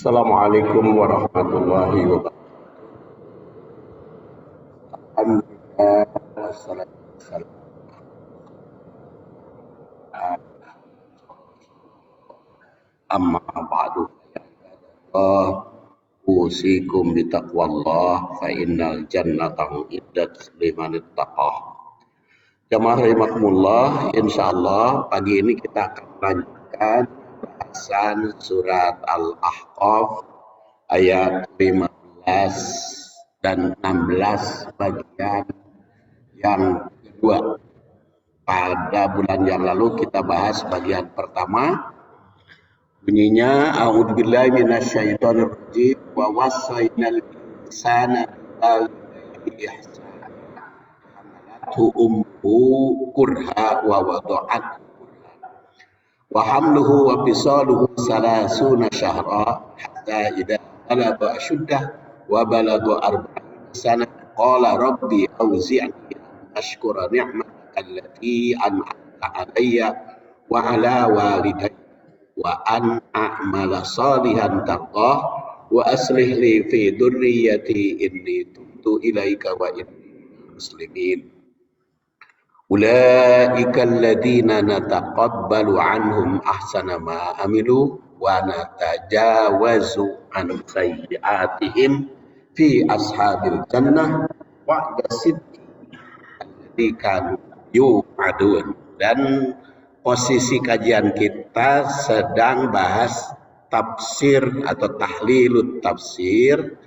Assalamualaikum warahmatullahi wabarakatuh. Alhamdulillah wassalatu wassalamu amma ba'du. Allah usikum bitaqwallah fa innal jannata uiddat liman ittaqah. Jamaah rahimakumullah, insyaallah pagi ini kita akan melanjutkan bahasan surat Al-Ahqaf ayat 15 dan 16 bagian yang kedua. Pada bulan yang lalu kita bahas bagian pertama, bunyinya a'udzubillahi minasyaitonir rajim wa wassaynal insana biwalidayhi ihsana hamalatu ummuhu kurha wa wada'at wa hamluhu wa fisaluhu salasuna syahra hatta idza balagha ashuddah wa balagha arba'ina sana qala rabbi auzi'ni an ashkura ni'mataka allati an'amta 'alayya wa 'ala walidayya wa an a'mala salihan tardah wa aslih li fi dzurriyyati inni tubtu ilaika wa inni muslimin. Ulaika alladziina nataqabbalu 'anhum ahsana ma 'amilu wa natajawazu 'an sayyi'atihim fi ashabil jannah wa'da sidqi alladzi kanu yu'adun. Dan posisi kajian kita sedang bahas tafsir atau tahlilut tafsir,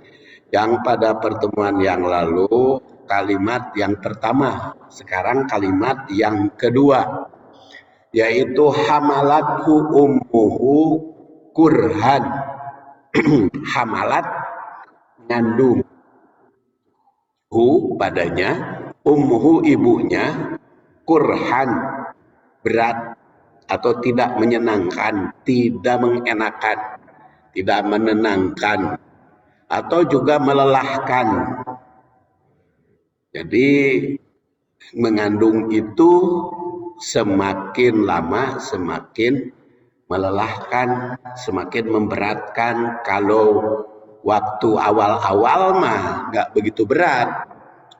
yang pada pertemuan yang lalu kalimat yang pertama, sekarang kalimat yang kedua, yaitu hamalathu ummuhu kurhan. Hamalat mengandung, hu padanya, ummuhu ibunya, kurhan berat atau tidak menyenangkan, tidak mengenakan, tidak menenangkan, atau juga melelahkan. Jadi mengandung itu semakin lama semakin melelahkan, semakin memberatkan. Kalau waktu awal-awal mah nggak begitu berat,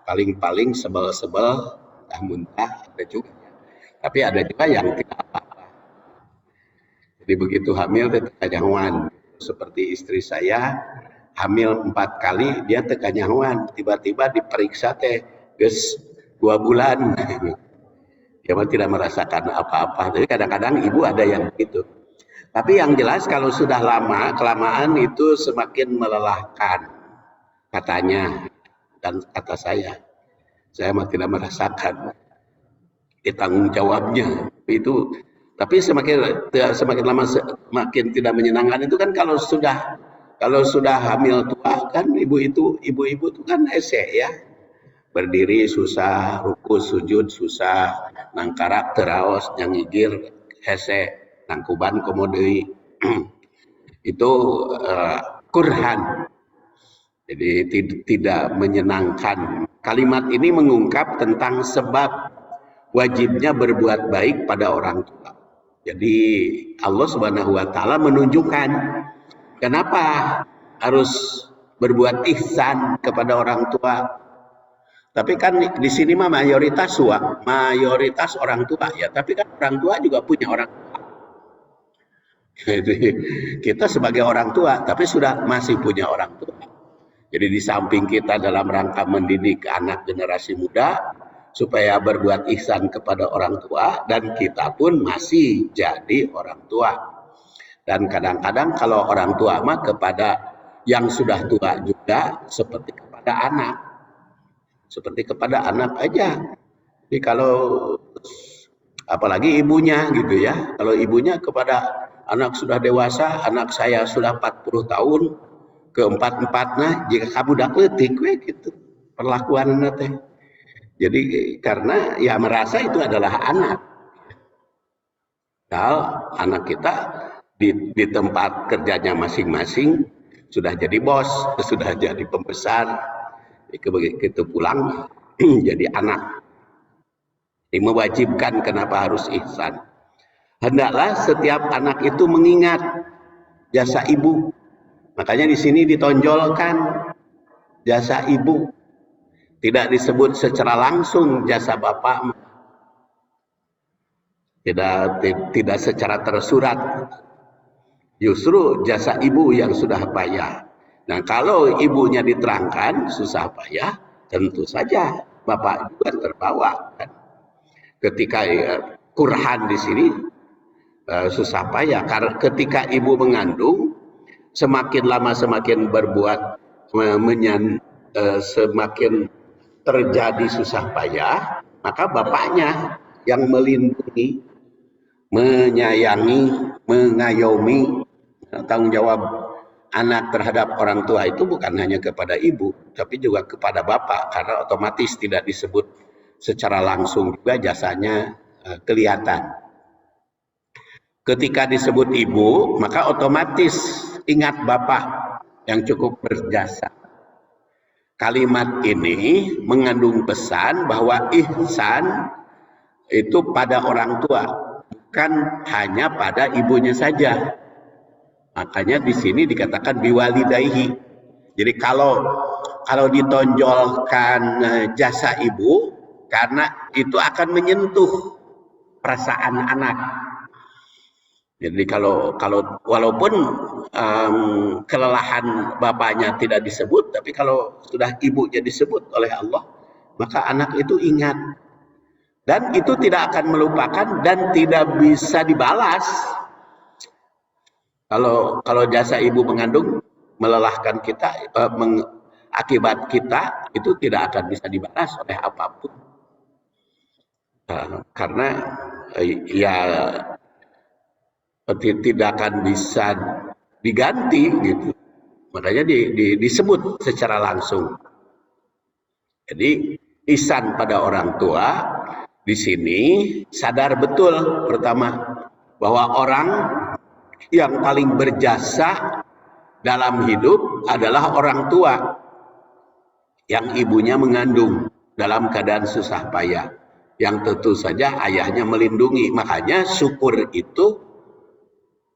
paling-paling sebel-sebel, muntah ada juga. Tapi ada juga yang tidak apa-apa. Jadi begitu hamil dia tekanyawan. Seperti istri saya hamil 4 kali, dia tekanyawan. Tiba-tiba diperiksa geus 2 bulan. Dia mah tidak merasakan apa-apa. Jadi kadang-kadang ibu ada yang begitu. Tapi yang jelas kalau sudah lama, kelamaan itu semakin melelahkan. Katanya dan kata saya mah tidak merasakan tanggung jawabnya itu. Tapi semakin lama semakin tidak menyenangkan itu kan kalau sudah hamil tua kan, ibu itu kan ese ya, berdiri susah, ruku sujud susah, nang karakter raos nyangigir hese, nang kuban komodei itu kurhan. Jadi tidak menyenangkan. Kalimat ini mengungkap tentang sebab wajibnya berbuat baik pada orang tua. Jadi Allah Subhanahu wa taala menunjukkan kenapa harus berbuat ihsan kepada orang tua. Tapi kan di sini mah mayoritas orang tua ya, tapi kan orang tua juga punya orang tua. Jadi kita sebagai orang tua tapi masih punya orang tua. Jadi di samping kita dalam rangka mendidik anak generasi muda supaya berbuat ihsan kepada orang tua, dan kita pun masih jadi orang tua. Dan kadang-kadang kalau orang tua mah kepada yang sudah tua juga seperti kepada anak aja. Jadi kalau apalagi ibunya gitu ya, kalau ibunya kepada anak sudah dewasa, anak saya sudah 40 tahun, keempat-empatnya jika kamu udah kletik gitu perlakuan teh. Jadi karena ya merasa itu adalah anak. Kalau anak kita di tempat kerjanya masing-masing sudah jadi bos, sudah jadi pembesar, begitu pulang jadi anak. Ini mewajibkan kenapa harus ihsan. Hendaklah setiap anak itu mengingat jasa ibu. Makanya di sini ditonjolkan jasa ibu, tidak disebut secara langsung jasa bapak, tidak secara tersurat, justru jasa ibu yang sudah payah. Nah, kalau ibunya diterangkan susah payah, tentu saja bapak juga terbawa. Ketika kurhan di sini susah payah, karena ketika ibu mengandung, semakin lama semakin berbuat semakin terjadi susah payah, maka bapaknya yang melindungi, menyayangi, mengayomi, tanggung jawab anak terhadap orang tua itu bukan hanya kepada ibu, tapi juga kepada bapak, karena otomatis tidak disebut secara langsung juga jasanya kelihatan. Ketika disebut ibu, maka otomatis ingat bapak yang cukup berjasa. Kalimat ini mengandung pesan bahwa ihsan itu pada orang tua, bukan hanya pada ibunya saja. Makanya di sini dikatakan biwalidayhi. Jadi kalau ditonjolkan jasa ibu, karena itu akan menyentuh perasaan anak. Jadi kalau walaupun kelelahan bapaknya tidak disebut, tapi kalau sudah ibunya disebut oleh Allah, maka anak itu ingat. Dan itu tidak akan melupakan dan tidak bisa dibalas. Kalau jasa ibu mengandung melelahkan kita, akibat kita, itu tidak akan bisa dibalas oleh apapun. Karena ya tidak akan bisa diganti gitu. Makanya disebut secara langsung. Jadi ihsan pada orang tua di sini sadar betul pertama bahwa orang yang paling berjasa dalam hidup adalah orang tua yang ibunya mengandung dalam keadaan susah payah, yang tentu saja ayahnya melindungi. Makanya syukur itu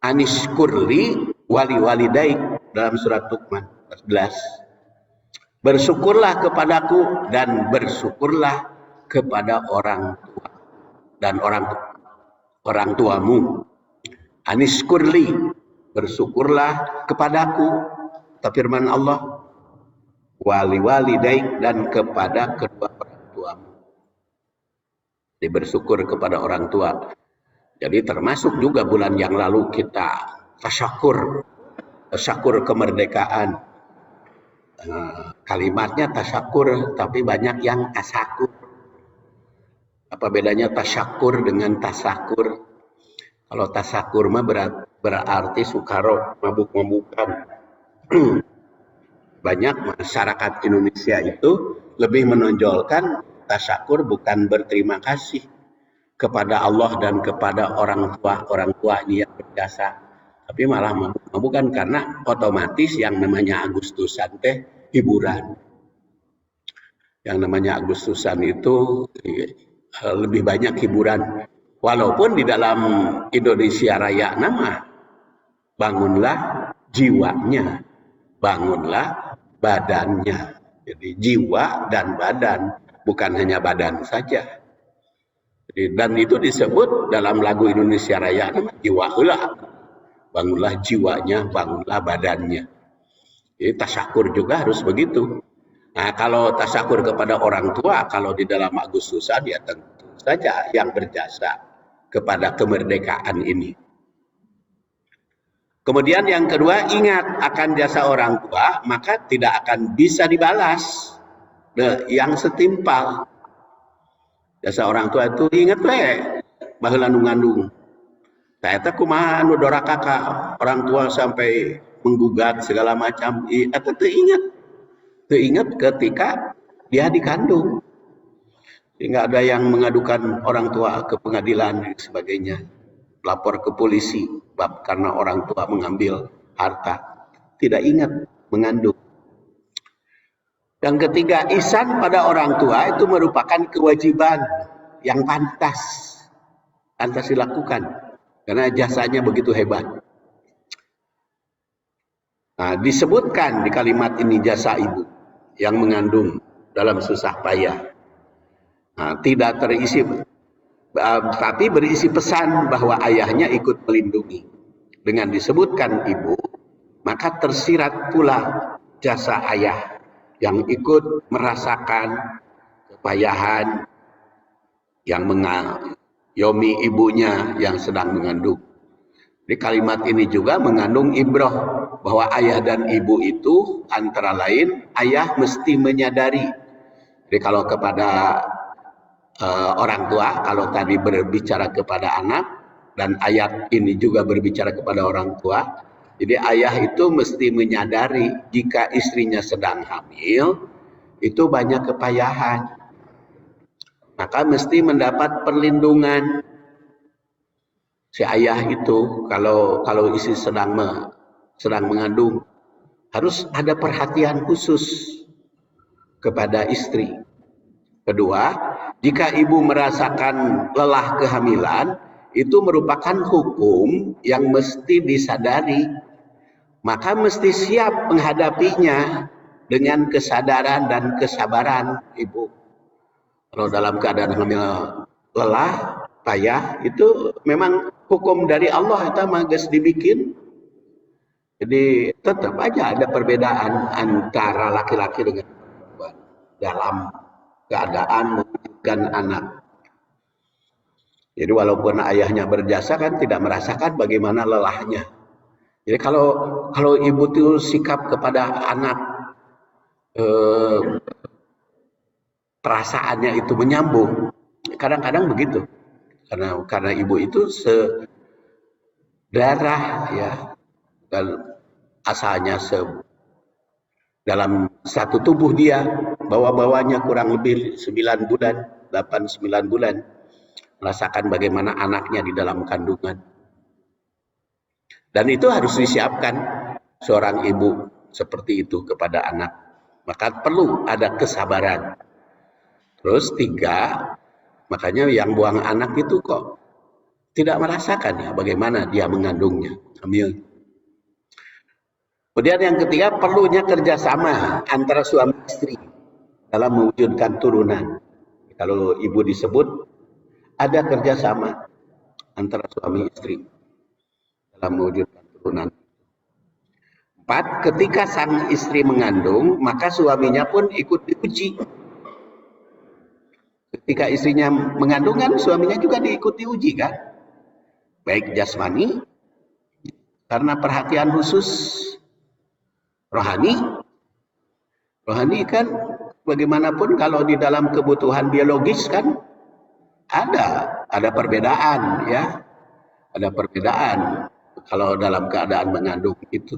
anishkurli wali walidaik dalam surat Luqman 14. Bersyukurlah kepadaku dan bersyukurlah kepada orang tua dan orang tuamu. Anishkurli, bersyukurlah kepadaku, tapi firman Allah, wali walidaik, dan kepada kedua orang tuamu. Jadi bersyukur kepada orang tua. Jadi termasuk juga bulan yang lalu kita tasyakur kemerdekaan. Kalimatnya tasyakur, tapi banyak yang tasakur. Apa bedanya tasyakur dengan tasakur? Kalau tasakur mah berarti sukaro, mabuk-mabukan. Banyak masyarakat Indonesia itu lebih menonjolkan tasyakur bukan berterima kasih kepada Allah dan kepada orang tuanya yang berjasa, tapi malah bukan, karena otomatis yang namanya Agustusan teh hiburan. Yang namanya Agustusan itu lebih banyak hiburan, walaupun di dalam Indonesia Raya nama bangunlah jiwanya, bangunlah badannya. Jadi jiwa dan badan, bukan hanya badan saja. Dan itu disebut dalam lagu Indonesia Raya, jiwa heula, bangunlah jiwanya, bangunlah badannya. Jadi tasyakur juga harus begitu. Nah, kalau tasyakur kepada orang tua, kalau di dalam Agustusan ya tentu saja yang berjasa kepada kemerdekaan ini. Kemudian yang kedua, ingat akan jasa orang tua, maka tidak akan bisa dibalas yang setimpal. Jasa orang tua itu ingat baheula nu ngandung. Eta kumaha nu doraka ka orang tua sampai menggugat segala macam. Eta teu ingat ketika dia dikandung. Sehingga ada yang mengadukan orang tua ke pengadilan dan sebagainya. Lapor ke polisi karena orang tua mengambil harta. Tidak ingat mengandung. Yang ketiga, ihsan pada orang tua itu merupakan kewajiban yang pantas dilakukan karena jasanya begitu hebat. Nah, disebutkan di kalimat ini jasa ibu yang mengandung dalam susah payah. Nah, tidak terisi, tapi berisi pesan bahwa ayahnya ikut melindungi. Dengan disebutkan ibu, maka tersirat pula jasa ayah yang ikut merasakan kepayahan yang mengayomi ibunya yang sedang mengandung. Di kalimat ini juga mengandung ibrah bahwa ayah dan ibu itu antara lain ayah mesti menyadari. Jadi kalau kepada orang tua, kalau tadi berbicara kepada anak dan ayat ini juga berbicara kepada orang tua, jadi ayah itu mesti menyadari jika istrinya sedang hamil itu banyak kepayahan, maka mesti mendapat perlindungan. Si ayah itu kalau istri sedang mengandung harus ada perhatian khusus kepada istri. Kedua, jika ibu merasakan lelah kehamilan, itu merupakan hukum yang mesti disadari, maka mesti siap menghadapinya dengan kesadaran dan kesabaran ibu. Kalau dalam keadaan hamil lelah, payah, itu memang hukum dari Allah itu magas dibikin. Jadi tetap aja ada perbedaan antara laki-laki dengan perempuan dalam keadaan mewujudkan anak. Jadi walaupun ayahnya berjasa kan tidak merasakan bagaimana lelahnya. Jadi kalau ibu itu sikap kepada anak perasaannya itu menyambung, kadang-kadang begitu. Karena ibu itu sedarah ya, dan asalnya dalam satu tubuh dia, bawa-bawanya kurang lebih 9 bulan, 8-9 bulan, merasakan bagaimana anaknya di dalam kandungan. Dan itu harus disiapkan seorang ibu seperti itu kepada anak. Maka perlu ada kesabaran. Terus 3, makanya yang buang anak itu kok tidak merasakan ya bagaimana dia mengandungnya, hamil. Kemudian yang ketiga, perlunya kerjasama antara suami istri dalam mewujudkan turunan. Kalau ibu disebut, ada kerjasama antara suami istri dalam mewujudkan turunan. 4, ketika sang istri mengandung, maka suaminya pun ikut diuji. Ketika istrinya mengandung kan suaminya juga diikuti uji kan, baik jasmani karena perhatian khusus, rohani kan bagaimanapun kalau di dalam kebutuhan biologis kan ada perbedaan ya, ada perbedaan. Kalau dalam keadaan mengandung itu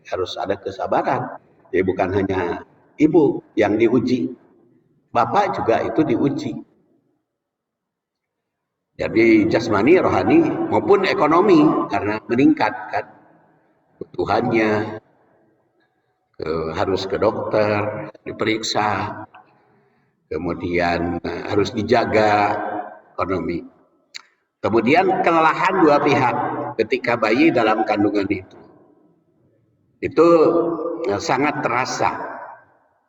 harus ada kesabaran. Jadi bukan hanya ibu yang diuji, bapak juga itu diuji. Jadi jasmani, rohani maupun ekonomi karena meningkatkan kebutuhannya, harus ke dokter, diperiksa, kemudian harus dijaga ekonomi. Kemudian kelelahan dua pihak ketika bayi dalam kandungan itu sangat terasa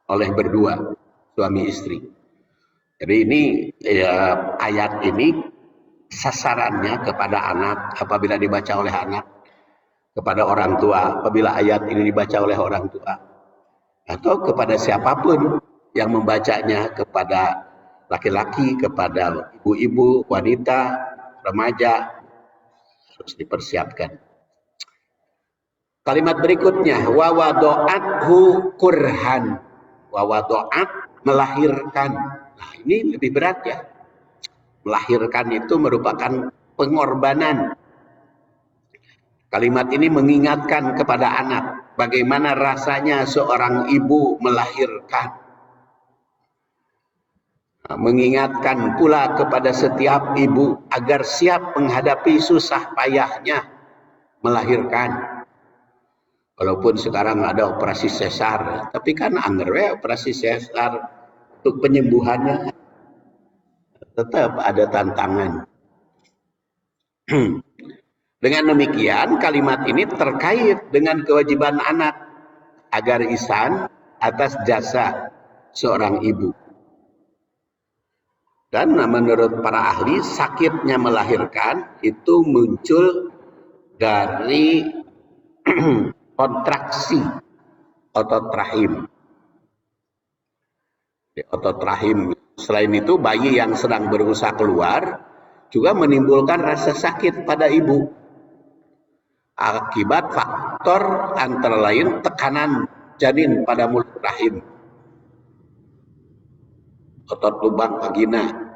oleh berdua suami istri. Jadi ini ayat ini sasarannya kepada anak apabila dibaca oleh anak, kepada orang tua apabila ayat ini dibaca oleh orang tua, atau kepada siapapun yang membacanya, kepada laki-laki, kepada ibu-ibu, wanita, remaja, harus dipersiapkan. Kalimat berikutnya, wa wado'athu kurhan, wa wado'at melahirkan. Nah ini lebih berat ya. Melahirkan itu merupakan pengorbanan. Kalimat ini mengingatkan kepada anak bagaimana rasanya seorang ibu melahirkan. Mengingatkan pula kepada setiap ibu agar siap menghadapi susah payahnya melahirkan. Walaupun sekarang ada operasi sesar, tapi kan anggar operasi sesar untuk penyembuhannya tetap ada tantangan. Dengan demikian kalimat ini terkait dengan kewajiban anak agar ihsan atas jasa seorang ibu. Dan menurut para ahli, sakitnya melahirkan itu muncul dari kontraksi otot rahim. Di otot rahim. Selain itu, bayi yang sedang berusaha keluar juga menimbulkan rasa sakit pada ibu. Akibat faktor antara lain tekanan janin pada mulut rahim, otot lubang vagina.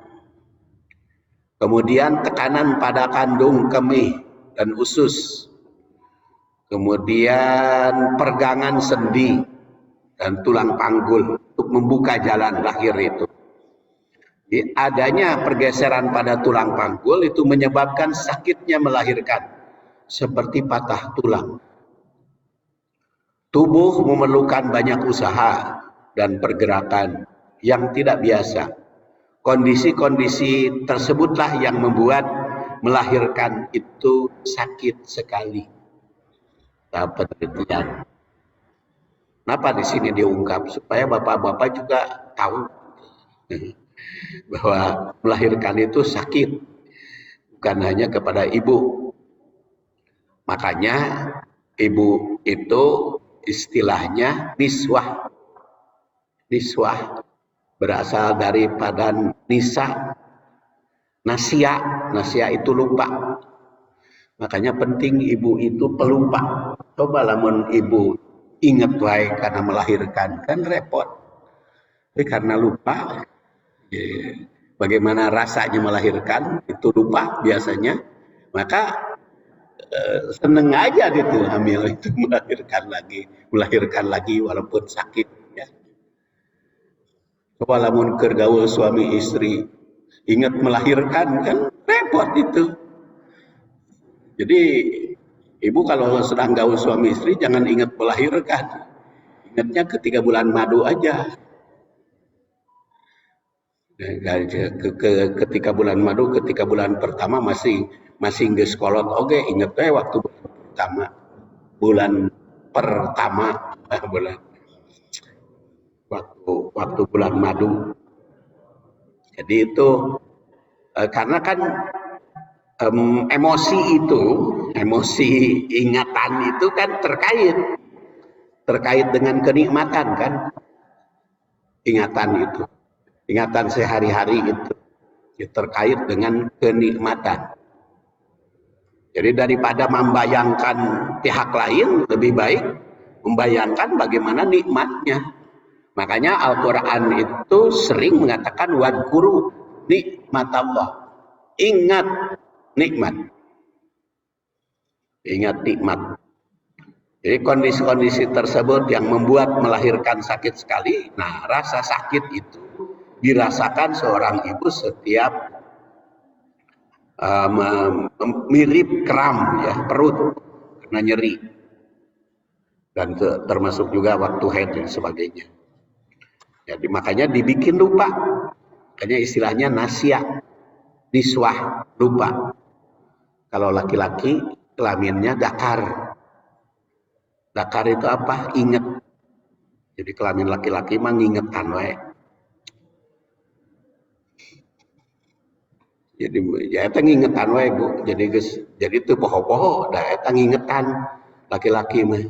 Kemudian tekanan pada kandung kemih dan usus. Kemudian pergangan sendi dan tulang panggul untuk membuka jalan lahir itu. Jadi, adanya pergeseran pada tulang panggul itu menyebabkan sakitnya melahirkan, seperti patah tulang. Tubuh memerlukan banyak usaha dan pergerakan yang tidak biasa. Kondisi-kondisi tersebutlah yang membuat melahirkan itu sakit sekali. Penelitian. Kenapa di sini diungkap? Supaya bapak-bapak juga tahu bahwa melahirkan itu sakit, bukan hanya kepada ibu. Makanya ibu itu istilahnya niswah. Niswah berasal daripada nisa, nasia itu lupa. Makanya penting ibu itu pelupa. Coba lamun ibu ingat wae karena melahirkan, kan repot. Tapi karena lupa, bagaimana rasanya melahirkan itu lupa biasanya, maka seneng aja gitu hamil itu melahirkan lagi walaupun sakit. Ya. Coba lamun keur gaul suami istri ingat melahirkan, kan repot itu. Jadi ibu kalau sedang gaul suami istri jangan ingat melahirkan, ingatnya ketika bulan madu aja. Ketika bulan madu, ketika bulan pertama masih geus kolot oge, inget waktu bulan pertama waktu bulan madu. Jadi itu karena kan emosi ingatan itu kan terkait dengan kenikmatan kan, ingatan sehari-hari itu terkait dengan kenikmatan. Jadi daripada membayangkan pihak lain, lebih baik membayangkan bagaimana nikmatnya. Makanya Al-Quran itu sering mengatakan wadkuru nikmat Allah. Ingat nikmat. Ingat nikmat. Jadi kondisi-kondisi tersebut yang membuat melahirkan sakit sekali. Nah, rasa sakit itu dirasakan seorang ibu setiap mirip kram ya, perut karena nyeri, dan termasuk juga waktu haid dan sebagainya. Jadi makanya dibikin lupa, makanya istilahnya nasia, niswah, lupa. Kalau laki-laki kelaminnya dakar. Dakar itu apa? Inget. Jadi kelamin laki-laki mah ngingetan wae. Jadi ya eta ngingetan wae Bu. Jadi teu poho-poho, da eta ngingetan laki-laki mah.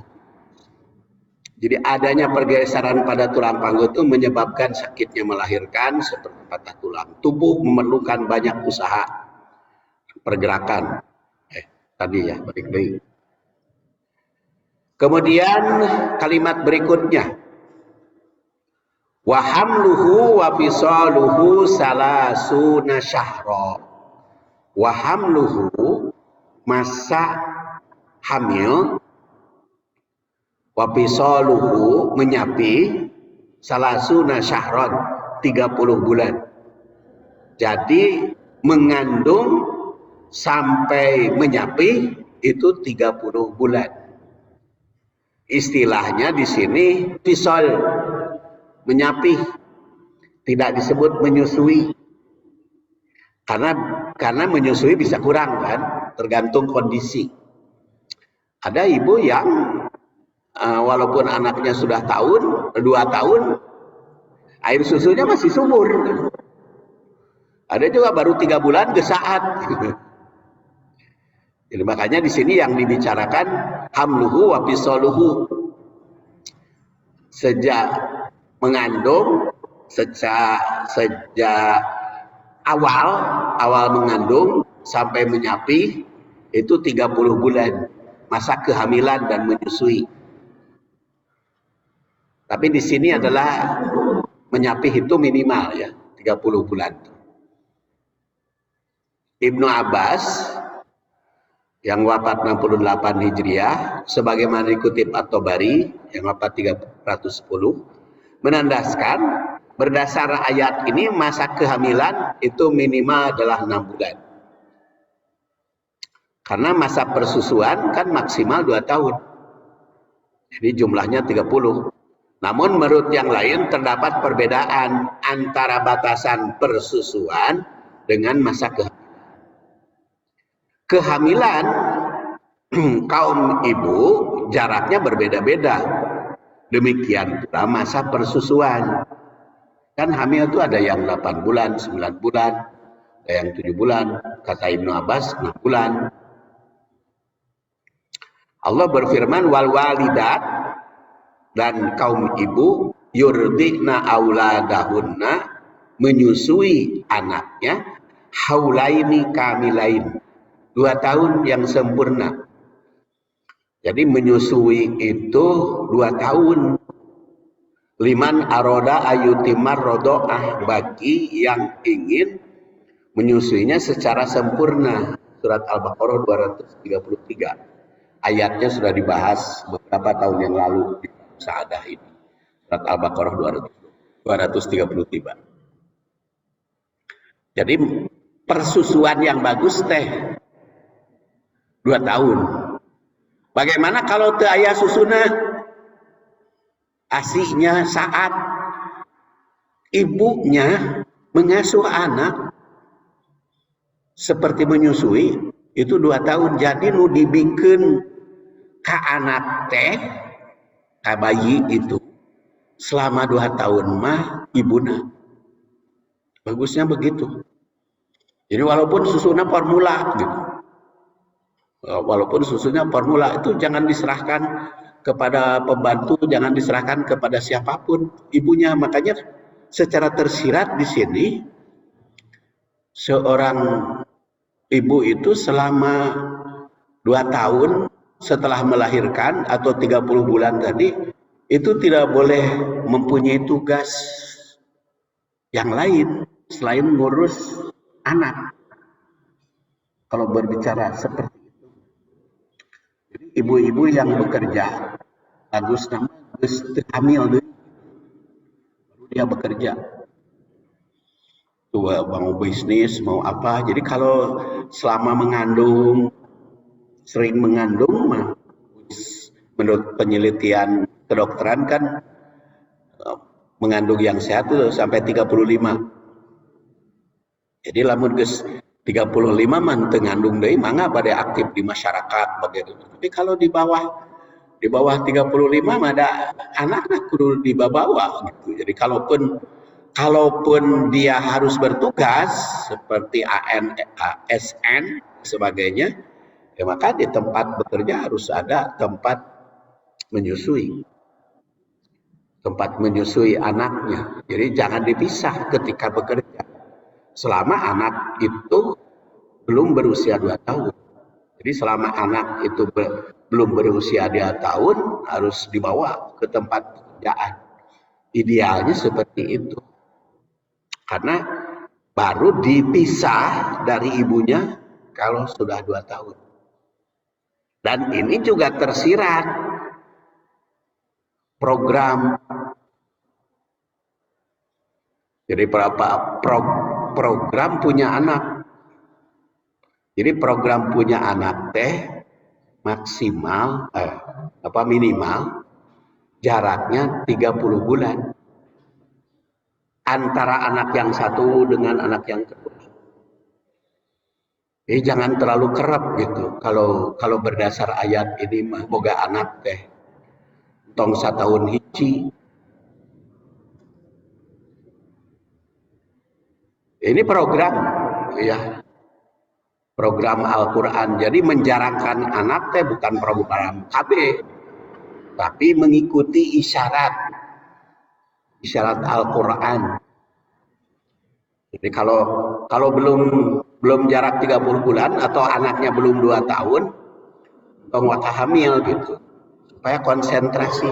Jadi adanya pergeseran pada tulang panggul itu menyebabkan sakitnya melahirkan seperti patah tulang. Tubuh memerlukan banyak usaha pergerakan. Tadi ya, balik lagi. Kemudian kalimat berikutnya, wa hamluhu wa fisaluhu salasuna syahra. Wa hamluhu, masa hamil, wa fisaluhu, menyapi, salasuna syahron, 30 bulan. Jadi mengandung sampai menyapi itu 30 bulan. Istilahnya di sini fisal, menyapi, tidak disebut menyusui. Karena menyusui bisa kurang kan, tergantung kondisi. Ada ibu yang walaupun anaknya sudah 2 tahun, air susunya masih subur. Ada juga baru 3 bulan gesaat. Jadi makanya di sini yang dibicarakan hamluhu wa fisoluhu, sejak mengandung, sejak awal mengandung sampai menyapi itu 30 bulan masa kehamilan dan menyusui. Tapi di sini adalah menyapih itu minimal ya 30 bulan. Ibnu Abbas yang wafat 68 Hijriah sebagaimana dikutip At-Tabari yang wafat 310 menandaskan berdasar ayat ini masa kehamilan itu minimal adalah 6 bulan. Karena masa persusuan kan maksimal 2 tahun. Jadi jumlahnya 30. Namun menurut yang lain terdapat perbedaan antara batasan persusuan dengan masa kehamilan. Kehamilan kaum ibu jaraknya berbeda-beda. Demikian pula masa persusuan. Kan hamil itu ada yang 8 bulan, 9 bulan, ada yang 7 bulan. Kata Ibnu Abbas 6 bulan. Allah berfirman wal walidat, dan kaum ibu yurdina auladahunna, menyusui anaknya haulaini kamilain, 2 tahun yang sempurna. Jadi menyusui itu 2 tahun. Liman aroda ayutimar rodoah, bagi yang ingin menyusuinya secara sempurna. Surat Al-Baqarah 233. Ayatnya sudah dibahas beberapa tahun yang lalu di Sa'adah ini. Surat Al-Baqarah 233. Jadi persusuan yang bagus teh 2 tahun. Bagaimana kalau teu aya susuna? Asihnya saat ibunya mengasuh anak seperti menyusui itu 2 tahun. Jadi nu dibikeun ka anak teh, ka bayi itu selama 2 tahun mah ibuna. Bagusnya begitu. Jadi walaupun susunya formula gitu. Walaupun susunya formula itu jangan diserahkan kepada pembantu, jangan diserahkan kepada siapapun ibunya. Makanya secara tersirat di sini seorang ibu itu selama 2 tahun setelah melahirkan atau 30 bulan tadi itu tidak boleh mempunyai tugas yang lain selain ngurus anak. Kalau berbicara seperti itu, jadi ibu-ibu yang bekerja bagus nama hamil deh, baru dia bekerja. Tuh, mau bisnis mau apa. Jadi kalau selama mengandung, sering mengandung mah menurut penelitian kedokteran kan mengandung yang sehat itu sampai 35. Jadi lamun geus 35 man teu ngandung deui mangga bade aktif di masyarakat begitu. Tapi kalau di bawah 35 mah ada anaknya kudu dibawa gitu. Jadi kalaupun dia harus bertugas seperti ASN sebagainya, ya maka di tempat bekerja harus ada tempat menyusui anaknya. Jadi jangan dipisah ketika bekerja selama anak itu belum berusia 2 tahun. Jadi selama anak itu belum berusia 2 tahun harus dibawa ke tempat pekerjaan. Idealnya seperti itu. Karena baru dipisah dari ibunya kalau sudah 2 tahun. Dan ini juga tersirat program. Jadi program punya anak. Jadi program punya anak teh maksimal minimal jaraknya 30 bulan antara anak yang satu dengan anak yang kedua. Jadi jangan terlalu kerap gitu. Kalau berdasar ayat ini mah boga anak teh tong satahun hiji. Ini program, ya, program Al-Quran. Jadi menjarangkan anak teh bukan program KB, tapi mengikuti isyarat Al-Quran. Jadi kalau belum jarak 30 bulan atau anaknya belum 2 tahun, tong waka hamil gitu, supaya konsentrasi.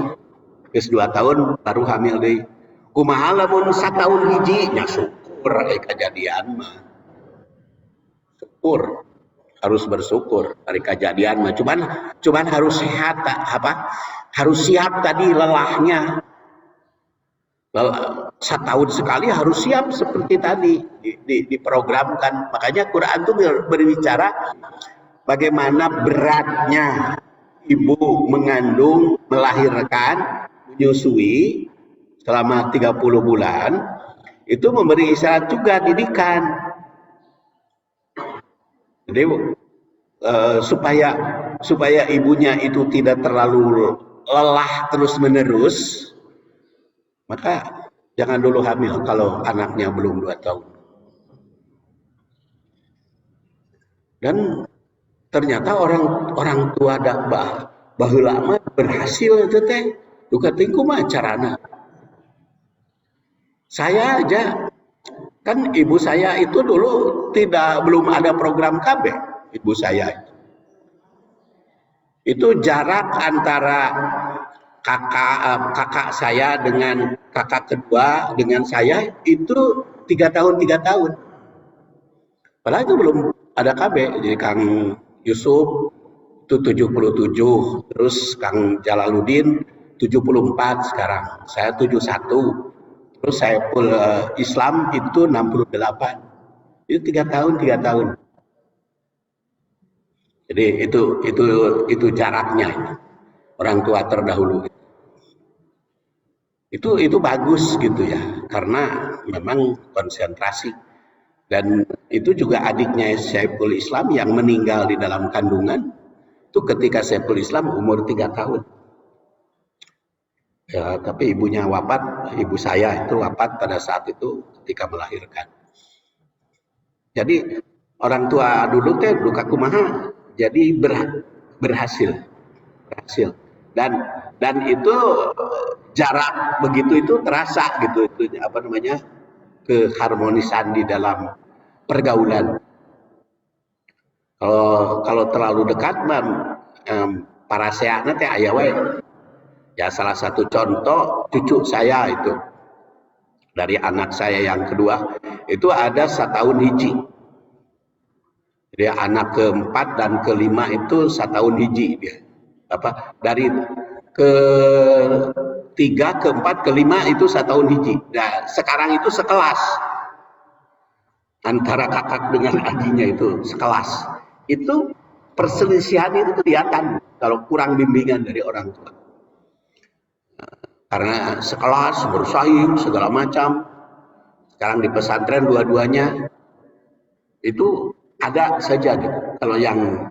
Geus 2 tahun baru hamil deui. Kumaha lamun satahun hiji nya syukur kejadian mah. Syukur, harus bersyukur dari kejadian mah. Cuman harus sehat, harus siap tadi lelahnya. Setahun sekali harus siap seperti tadi diprogramkan. Makanya Quran itu berbicara bagaimana beratnya ibu mengandung, melahirkan, menyusui selama 30 bulan. Itu memberi isyarat juga didikan. Jadi supaya ibunya itu tidak terlalu lelah terus menerus, maka jangan dulu hamil kalau anaknya belum 2 tahun. Dan ternyata orang tua baheula mah berhasil itu teh. Duka tingku mah carana. Saya aja, kan ibu saya itu dulu belum ada program KB, ibu saya itu jarak antara kakak saya dengan kakak kedua dengan saya itu 3 tahun. Padahal itu belum ada KB. Jadi Kang Yusuf itu 77, terus Kang Jalaluddin 74 sekarang, saya 71. Terus Saiful Islam itu 68. Itu 3 tahun. Jadi itu jaraknya. Orang tua terdahulu. Itu bagus gitu ya, karena memang konsentrasi. Dan itu juga adiknya Saiful Islam yang meninggal di dalam kandungan. Itu ketika Saiful Islam umur 3 tahun. Ya, tapi ibunya wafat, ibu saya itu wafat pada saat itu ketika melahirkan. Jadi orang tua dulu teh duka kumaha, jadi berhasil. Dan itu jarak begitu itu terasa gitu, itu keharmonisan di dalam pergaulan. Kalau terlalu dekat, para seakna teh aya wae. Ya salah satu contoh cucu saya itu, dari anak saya yang kedua itu ada setahun hiji. Jadi anak keempat dan kelima itu setahun hiji dia. Dari ketiga, keempat, kelima itu setahun hiji. Nah sekarang itu sekelas antara kakak dengan adiknya, itu sekelas. Itu perselisihan itu kelihatan kalau kurang bimbingan dari orang tua. Karena sekelas, bersaing, segala macam. Sekarang di pesantren dua-duanya itu ada saja gitu, kalau yang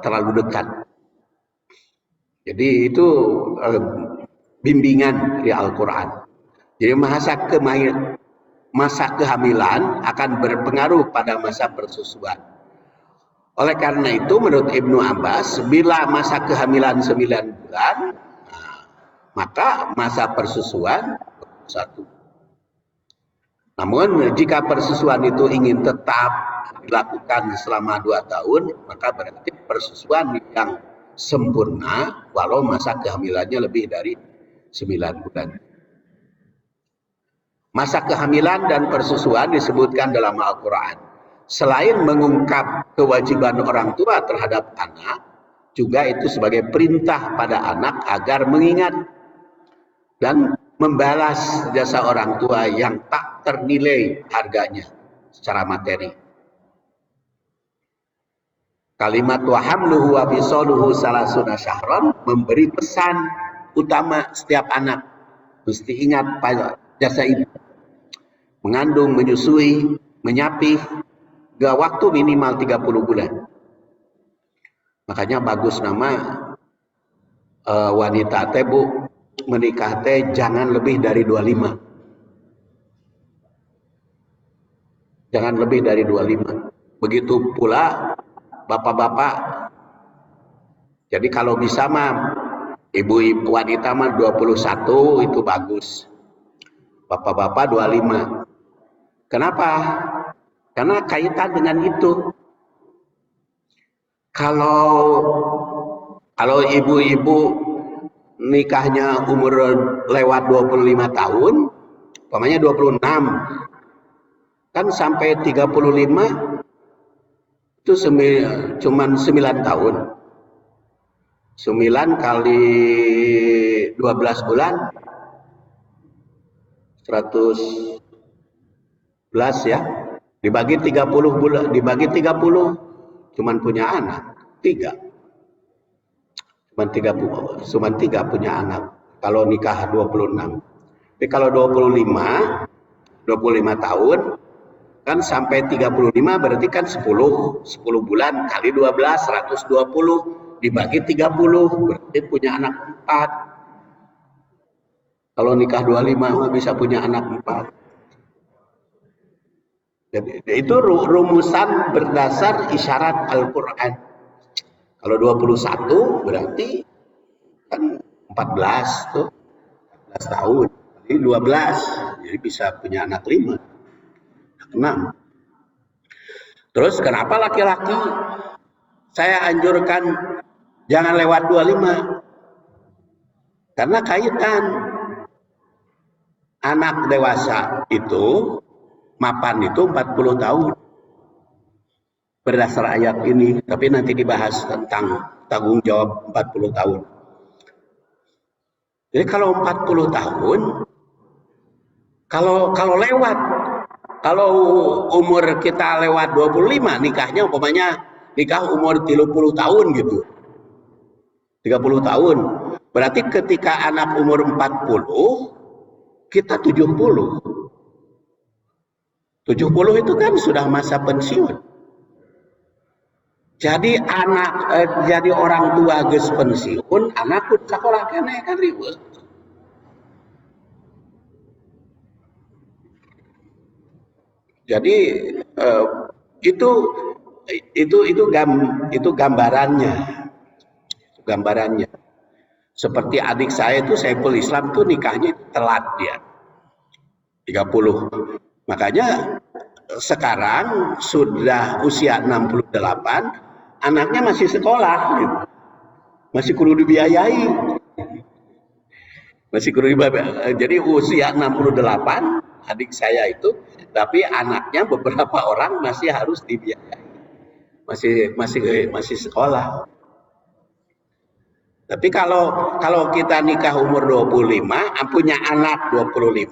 terlalu dekat. Jadi itu bimbingan di Al-Quran. Jadi masa kehamilan akan berpengaruh pada masa persusuan. Oleh karena itu menurut Ibnu Abbas, bila masa kehamilan 9 bulan, maka masa persusuan 1. Namun jika persusuan itu ingin tetap dilakukan selama 2 tahun, maka berarti persusuan yang sempurna walau masa kehamilannya lebih dari 9 bulan. Masa kehamilan dan persusuan disebutkan dalam Al-Quran. Selain mengungkap kewajiban orang tua terhadap anak, juga itu sebagai perintah pada anak agar mengingat dan membalas jasa orang tua yang tak ternilai harganya secara materi. Kalimat wa hamluhu wa fisaluhu salasuna syahran memberi pesan utama setiap anak. Mesti ingat pada jasa ibu. Mengandung, menyusui, menyapih, gak waktu minimal 30 bulan. Makanya bagus nama wanita teh Bu, menikah teh jangan lebih dari 25. Jangan lebih dari 25. Begitu pula bapak-bapak. Jadi kalau bisa mah ibu-ibu wanita mah 21 itu bagus. Bapak-bapak 25. Kenapa? Karena kaitan dengan itu. Kalau ibu-ibu nikahnya umur lewat 25 tahun, umpamanya 26, kan sampai 35 itu cuman 9 tahun. 9 kali 12 bulan 100 ya, dibagi 30 bulan, dibagi 30 cuman punya anak 3, cuman 3 punya anak kalau nikah 26. Tapi kalau 25 tahun kan sampai 35 berarti kan 10 bulan kali 12 120 dibagi 30 berarti punya anak 4. Kalau nikah 25 bisa punya anak 4. Jadi itu rumusan berdasar isyarat Al-Qur'an. Kalau 21 berarti kan 14 tuh. 14 tahun. Jadi 12. Jadi bisa punya anak 5. 6. Terus kenapa laki-laki saya anjurkan jangan lewat 25? Karena kaitan anak dewasa itu mapan itu 40 tahun berdasar ayat ini, tapi nanti dibahas tentang tanggung jawab 40 tahun. Jadi kalau 40 tahun, kalau lewat, kalau umur kita lewat 25 nikahnya, umpamanya nikah umur 30 tahun gitu, 30 tahun, berarti ketika anak umur 40, kita 70. 70 itu kan sudah masa pensiun. Jadi jadi orang tua geus pensiun, anak pun sekolah kene kan ribet. Jadi itu gambarannya. Gambarannya. Seperti adik saya itu Saiful Islam tuh nikahnya telat dia. 30. Makanya sekarang sudah usia 68, anaknya masih sekolah gitu. Masih kudu dibiayai. Masih kudu dibiayai. Jadi usia 68 adik saya itu, tapi anaknya beberapa orang masih harus dibiayai. Masih sekolah. Tapi kalau kita nikah umur 25, punya anak 25,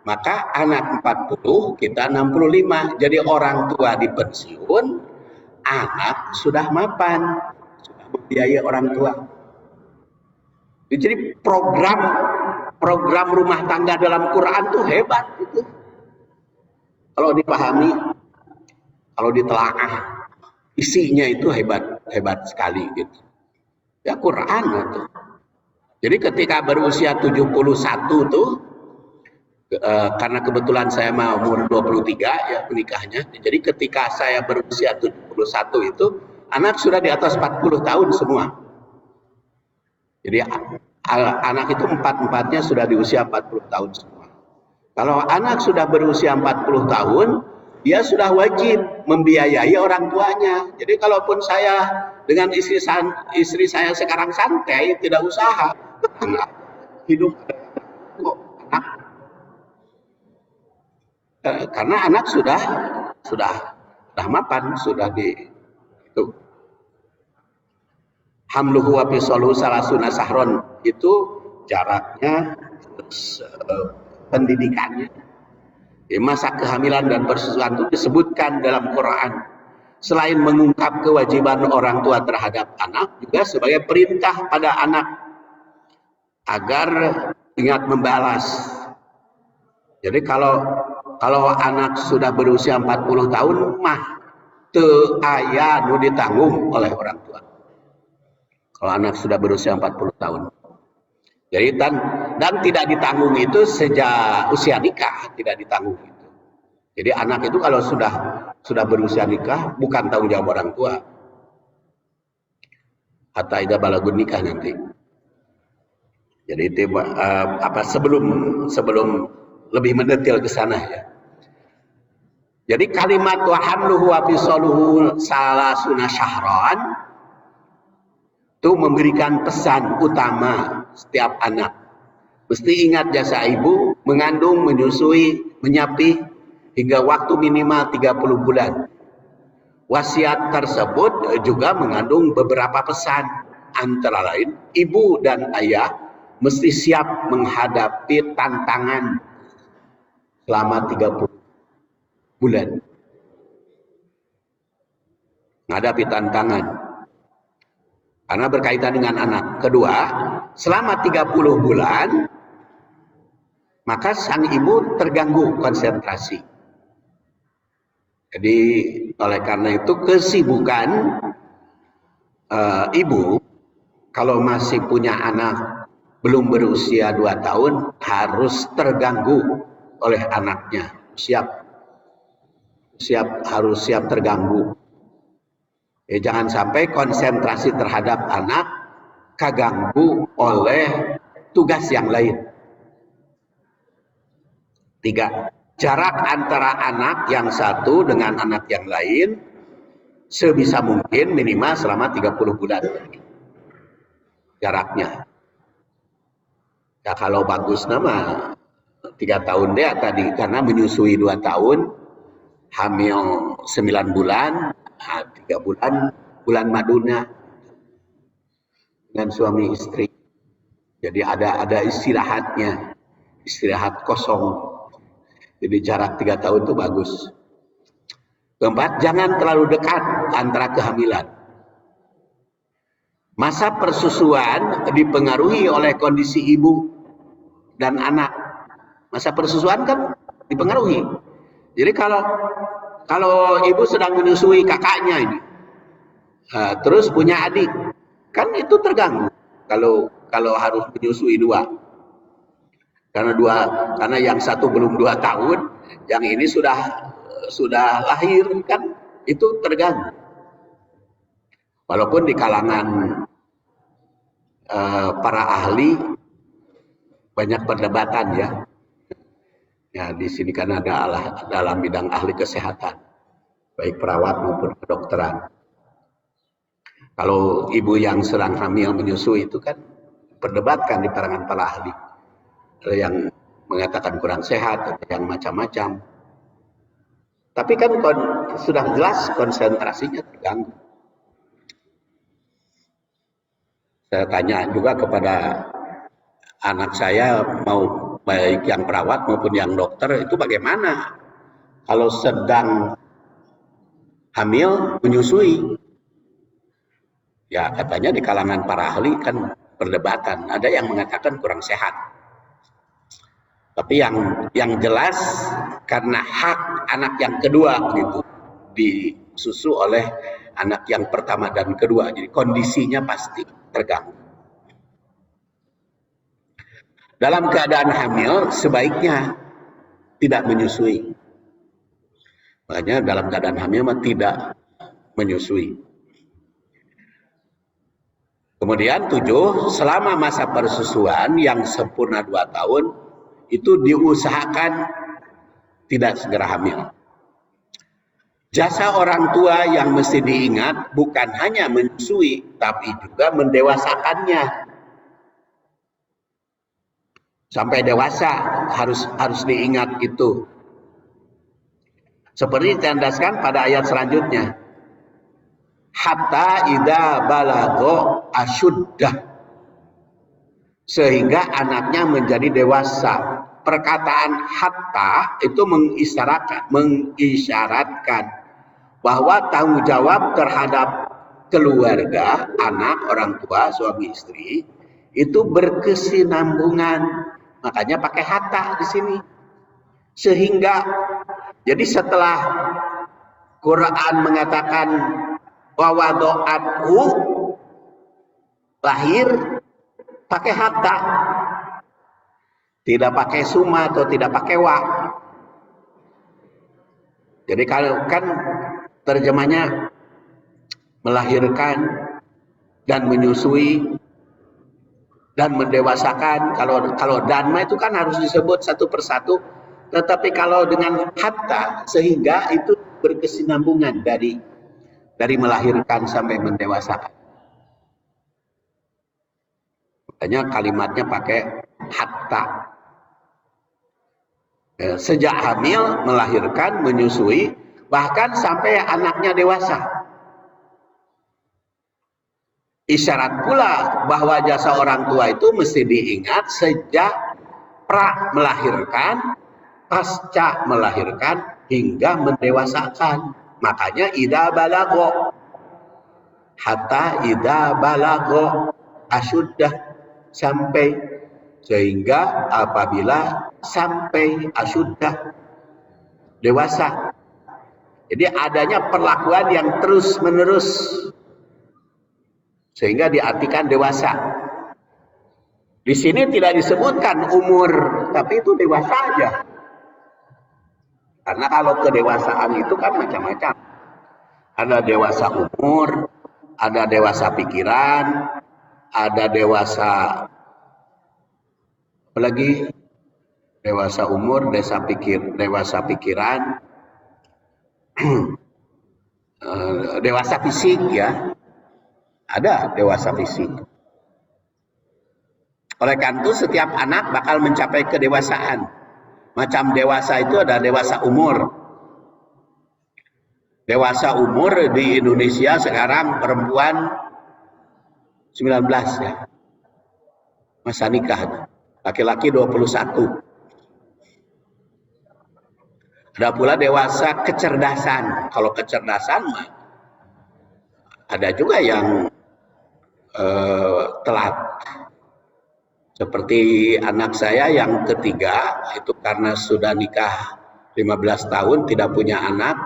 maka anak 40, kita 65. Jadi orang tua di pensiun, anak sudah mapan, sudah membiayai orang tua. Jadi program rumah tangga dalam Quran tuh hebat gitu. Kalau dipahami, kalau ditelaah, isinya itu hebat sekali gitu. Ya Quran itu. Jadi ketika berusia 71 tuh, karena kebetulan saya mau umur 23 ya menikahnya. Jadi ketika saya berusia 71 itu, anak sudah di atas 40 tahun semua. Jadi anak itu empatnya sudah di usia 40 tahun semua. Kalau anak sudah berusia 40 tahun, dia sudah wajib membiayai orang tuanya. Jadi kalaupun saya dengan istri saya sekarang santai, tidak usaha, anak hidup anak, karena anak sudah mapan, sudah di itu. Hamluhu wa fisaluhu salasuna sahron, itu jaraknya, pendidikannya. Masa kehamilan dan persusuan itu disebutkan dalam Quran. Selain mengungkap kewajiban orang tua terhadap anak, juga sebagai perintah pada anak agar ingat membalas. Jadi kalau anak sudah berusia 40 tahun mah teu aya nu ditanggung oleh orang tua. Kalau anak sudah berusia 40 tahun. Jadi dan tidak ditanggung itu sejak usia nikah, tidak ditanggung itu. Jadi anak itu kalau sudah berusia nikah bukan tanggung jawab orang tua. Hatta ida balagun nikah nanti. Jadi itu sebelum lebih mendetail ke sana ya. Jadi kalimat wa hamluhu wa fisaluhu salasuna syahran itu memberikan pesan utama setiap anak. Mesti ingat jasa ibu mengandung, menyusui, menyapih hingga waktu minimal 30 bulan. Wasiat tersebut juga mengandung beberapa pesan. Antara lain, ibu dan ayah mesti siap menghadapi tantangan selama 30 bulan. Menghadapi tantangan. Karena berkaitan dengan anak. Kedua, selama 30 bulan, maka sang ibu terganggu konsentrasi. Jadi, oleh karena itu kesibukan ibu, kalau masih punya anak belum berusia 2 tahun, harus terganggu oleh anaknya. Harus siap terganggu. Jangan sampai konsentrasi terhadap anak kaganggu oleh tugas yang lain. 3. Jarak antara anak yang satu dengan anak yang lain sebisa mungkin minimal selama 30 bulan. Jaraknya. Ya kalau bagus nama 3 tahun dia tadi, karena menyusui 2 tahun, hamil 9 bulan, 3 bulan maduna dengan suami istri. Jadi ada istirahatnya, istirahat kosong. Jadi jarak 3 tahun itu bagus. Keempat, jangan terlalu dekat antara kehamilan. Masa persusuan dipengaruhi oleh kondisi ibu dan anak. Masa persusuan kan dipengaruhi. Jadi kalau ibu sedang menyusui kakaknya ini, terus punya adik, kan itu terganggu. Kalau harus menyusui 2, karena yang satu belum 2 tahun, yang ini sudah lahir, kan itu terganggu. Walaupun di kalangan para ahli banyak perdebatan ya. Ya, di sini kan ada dalam bidang ahli kesehatan, baik perawat maupun kedokteran. Kalau ibu yang sedang hamil menyusui itu kan perdebatkan di kalangan para ahli. Ada yang mengatakan kurang sehat, ada yang macam-macam. Tapi kan sudah jelas konsentrasinya terganggu. Saya tanya juga kepada anak saya, mau baik yang perawat maupun yang dokter, itu bagaimana kalau sedang hamil menyusui? Ya katanya di kalangan para ahli kan perdebatan, ada yang mengatakan kurang sehat. Tapi yang jelas karena hak anak yang kedua gitu disusu oleh anak yang pertama dan kedua, jadi kondisinya pasti terganggu. Dalam keadaan hamil sebaiknya tidak menyusui. Makanya dalam keadaan hamil tidak menyusui. Kemudian 7, selama masa persusuan yang sempurna 2 tahun, itu diusahakan tidak segera hamil. Jasa orang tua yang mesti diingat bukan hanya menyusui, tapi juga mendewasakannya. Sampai dewasa harus diingat itu. Seperti ditandaskan pada ayat selanjutnya. Hatta idza balagha asyuddah. Sehingga anaknya menjadi dewasa. Perkataan hatta itu mengisyaratkan bahwa tanggung jawab terhadap keluarga, anak, orang tua, suami istri itu berkesinambungan. Makanya pakai hatta di sini. Sehingga jadi setelah Quran mengatakan wa wadu'athu, lahir pakai hatta, tidak pakai summa atau tidak pakai wa. Jadi kalau kan terjemahnya melahirkan dan menyusui dan mendewasakan. Kalau danma itu kan harus disebut satu persatu, tetapi kalau dengan hatta sehingga itu berkesinambungan dari melahirkan sampai mendewasakan. Makanya kalimatnya pakai hatta. Sejak hamil, melahirkan, menyusui, bahkan sampai anaknya dewasa. Isyarat pula bahwa jasa orang tua itu mesti diingat sejak pra melahirkan, pasca melahirkan, hingga mendewasakan. Makanya ida balago, hatta ida balago asyuddah, sampai, sehingga apabila sampai asyuddah, dewasa. Jadi adanya perlakuan yang terus menerus sehingga diartikan dewasa. Di sini tidak disebutkan umur, tapi itu dewasa aja. Karena kalau kedewasaan itu kan macam-macam. Ada dewasa umur, ada dewasa pikiran, ada dewasa apalagi dewasa umur, dewasa pikiran, dewasa fisik ya. Ada dewasa fisik. Oleh karena itu setiap anak bakal mencapai kedewasaan. Macam dewasa itu ada dewasa umur. Dewasa umur di Indonesia sekarang perempuan 19 ya. Masa nikah. Laki-laki 21. Ada pula dewasa kecerdasan. Kalau kecerdasan mah ada juga yang telat. Seperti anak saya yang ketiga, itu karena sudah nikah 15 tahun, tidak punya anak,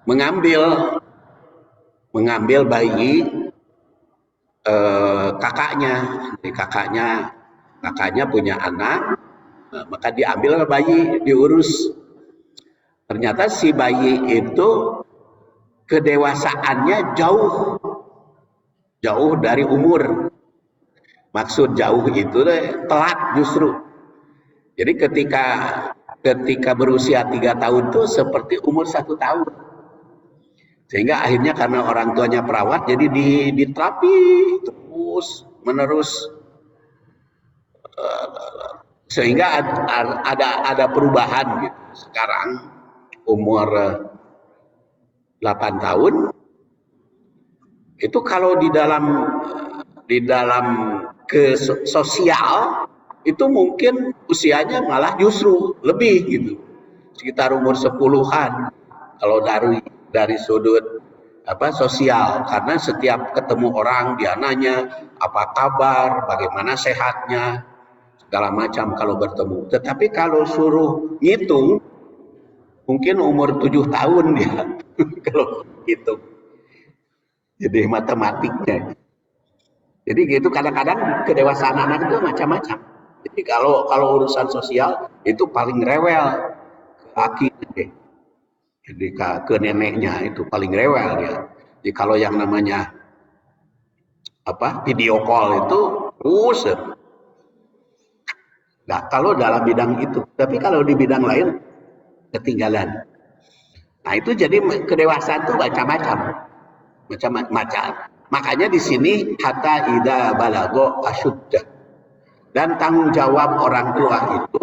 mengambil bayi kakaknya. Jadi kakaknya punya anak, maka diambil bayi, diurus. Ternyata si bayi itu kedewasaannya jauh dari umur. Maksud jauh itu telat justru. Jadi ketika berusia 3 tahun itu seperti umur 1 tahun. Sehingga akhirnya karena orang tuanya perawat, jadi diterapi terus menerus. Sehingga ada perubahan gitu. Sekarang umur 8 tahun itu kalau di dalam ke sosial itu mungkin usianya malah justru lebih gitu, sekitar umur 10-an kalau dari sudut sosial, karena setiap ketemu orang dia nanya apa kabar, bagaimana sehatnya, segala macam kalau bertemu. Tetapi kalau suruh ngitung mungkin umur 7 tahun dia kalau gitu. Jadi matematiknya. Jadi gitu, kadang-kadang kedewasaan anak itu macam-macam. Jadi kalau urusan sosial itu paling rewel ke aki, jadi ke neneknya itu paling rewel dia. Jadi kalau yang namanya video call itu usut. Nah kalau dalam bidang itu, tapi kalau di bidang lain ketinggalan. Nah itu jadi kedewasaan itu macam-macam. Makanya di sini hatta idza balago asyuddah. Dan tanggung jawab orang tua itu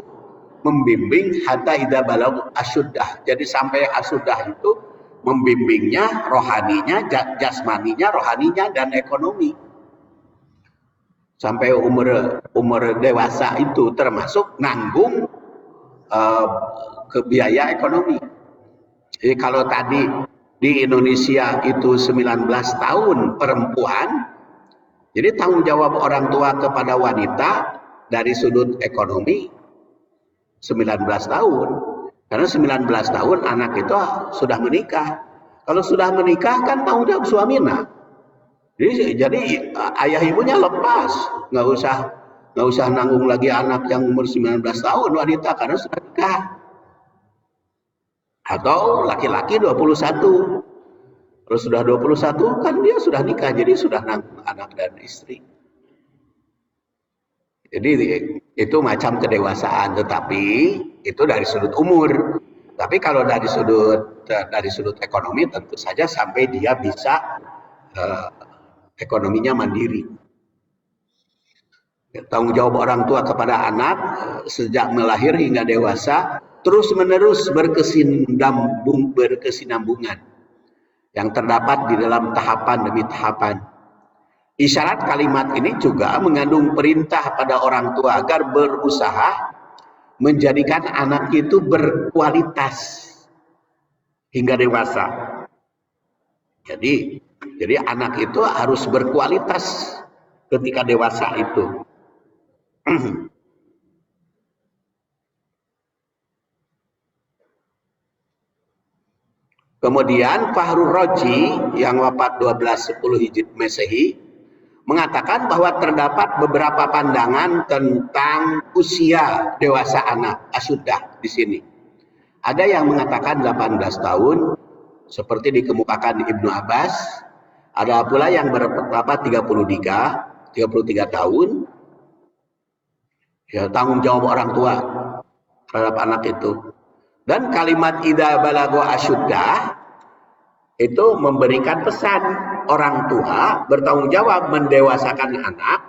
membimbing hatta idza balago asyuddah. Jadi sampai asyuddah itu membimbingnya, rohaninya, jasmaninya, rohaninya, dan ekonomi. Sampai umur dewasa itu termasuk nanggung biaya ekonomi. Jadi kalau tadi di Indonesia itu 19 tahun perempuan, jadi tanggung jawab orang tua kepada wanita dari sudut ekonomi 19 tahun. Karena 19 tahun anak itu sudah menikah. Kalau sudah menikah kan tanggung jawab suaminya. Jadi ayah ibunya lepas, nggak usah nanggung lagi anak yang umur 19 tahun wanita karena sudah nikah. Atau laki-laki 21. Kalau sudah 21 kan dia sudah nikah, jadi sudah nanggung anak dan istri. Jadi itu macam kedewasaan, tetapi itu dari sudut umur. Tapi kalau dari sudut ekonomi tentu saja sampai dia bisa ekonominya mandiri. Tanggung jawab orang tua kepada anak sejak melahir hingga dewasa terus menerus berkesinambungan yang terdapat di dalam tahapan demi tahapan. Isyarat kalimat ini juga mengandung perintah pada orang tua agar berusaha menjadikan anak itu berkualitas hingga dewasa. Jadi anak itu harus berkualitas ketika dewasa itu. Kemudian Fahrul Raji yang wafat 1210 Hijri Masehi mengatakan bahwa terdapat beberapa pandangan tentang usia dewasa anak asyuddah di sini. Ada yang mengatakan 18 tahun seperti dikemukakan Ibnu Abbas. Ada pula yang berpendapat 33 tahun. Ya, tanggung jawab orang tua terhadap anak itu. Dan kalimat idza balagha asyuddah itu memberikan pesan orang tua bertanggung jawab mendewasakan anak